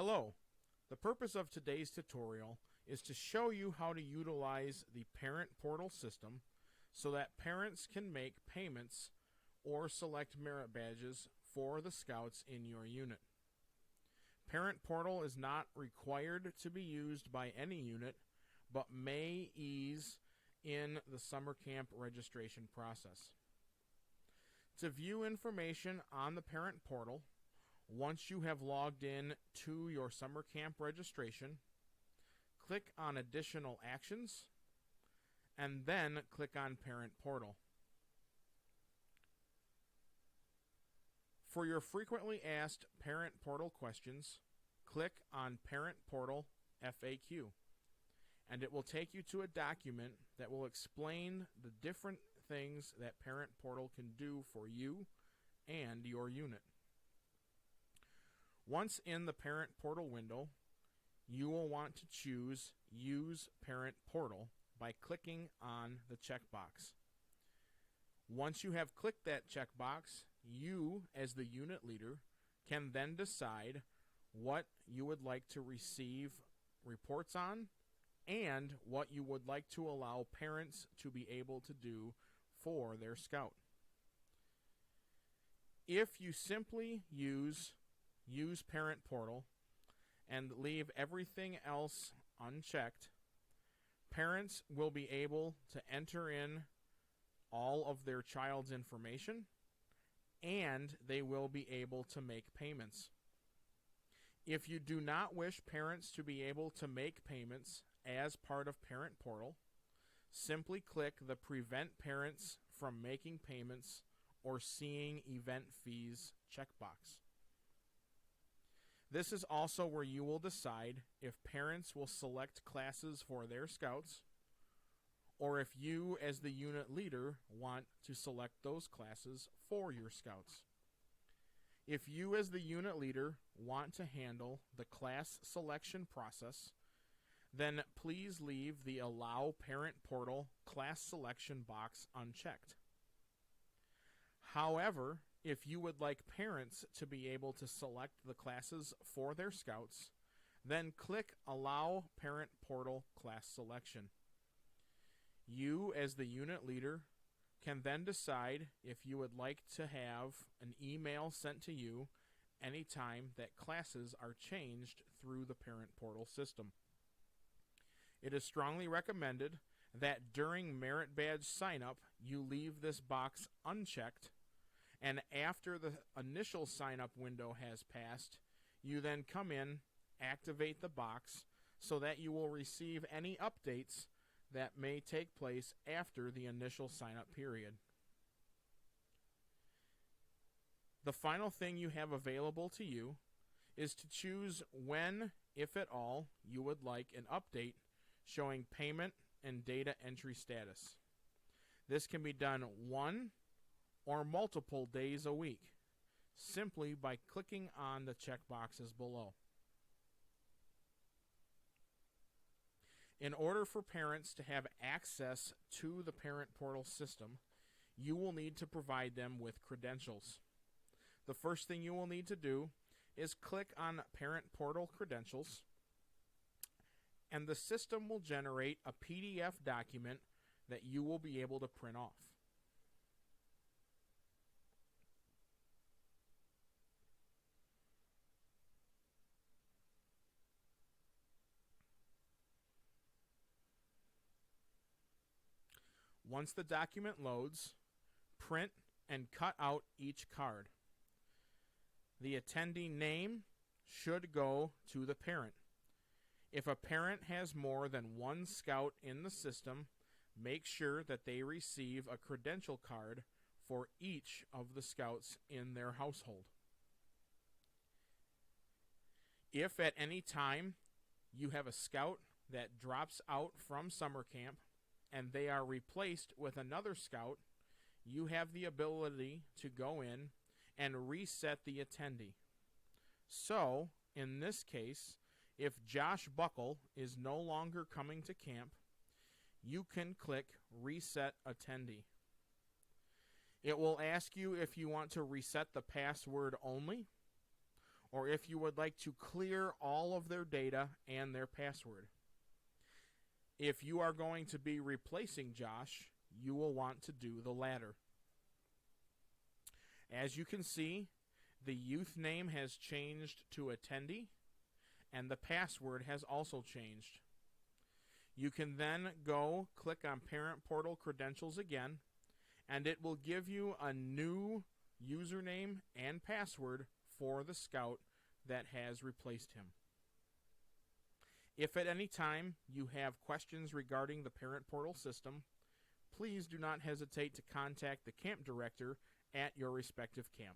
Hello. The purpose of today's tutorial is to show you how to utilize the Parent Portal system so that parents can make payments or select merit badges for the Scouts in your unit. Parent Portal is not required to be used by any unit, but may ease in the summer camp registration process. To view information on the Parent Portal, once you have logged in to your summer camp registration, click on Additional Actions, and then click on Parent Portal. For your frequently asked Parent Portal questions, click on Parent Portal FAQ, and it will take you to a document that will explain the different things that Parent Portal can do for you and your unit. Once in the Parent Portal window, you will want to choose Use Parent Portal by clicking on the checkbox. Once you have clicked that checkbox, you, as the unit leader, can then decide what you would like to receive reports on and what you would like to allow parents to be able to do for their Scout. If you simply use Parent Portal and leave everything else unchecked, parents will be able to enter in all of their child's information and they will be able to make payments. If you do not wish parents to be able to make payments as part of Parent Portal, simply click the Prevent Parents from Making Payments or Seeing Event Fees checkbox. This is also where you will decide if parents will select classes for their Scouts, or if you, as the unit leader, want to select those classes for your Scouts. If you, as the unit leader, want to handle the class selection process, then please leave the Allow Parent Portal class selection box unchecked. However, if you would like parents to be able to select the classes for their Scouts, then click Allow Parent Portal Class Selection. You, as the unit leader, can then decide if you would like to have an email sent to you anytime that classes are changed through the Parent Portal system. It is strongly recommended that during merit badge sign-up, you leave this box unchecked, and after the initial sign-up window has passed, you then come in, activate the box, so that you will receive any updates that may take place after the initial sign-up period. The final thing you have available to you is to choose when, if at all, you would like an update showing payment and data entry status. This can be done one or multiple days a week, simply by clicking on the checkboxes below. In order for parents to have access to the Parent Portal system, you will need to provide them with credentials. The first thing you will need to do is click on Parent Portal Credentials, and the system will generate a PDF document that you will be able to print off. Once the document loads, print and cut out each card. The attendee name should go to the parent. If a parent has more than one Scout in the system, make sure that they receive a credential card for each of the Scouts in their household. If at any time you have a Scout that drops out from summer camp and they are replaced with another Scout, you have the ability to go in and reset the attendee. So, in this case, if Josh Buckle is no longer coming to camp, you can click Reset Attendee. It will ask you if you want to reset the password only, or if you would like to clear all of their data and their password. If you are going to be replacing Josh, you will want to do the latter. As you can see, the youth name has changed to attendee, and the password has also changed. You can then click on Parent Portal Credentials again, and it will give you a new username and password for the scout that has replaced him. If at any time you have questions regarding the Parent Portal system, please do not hesitate to contact the camp director at your respective camp.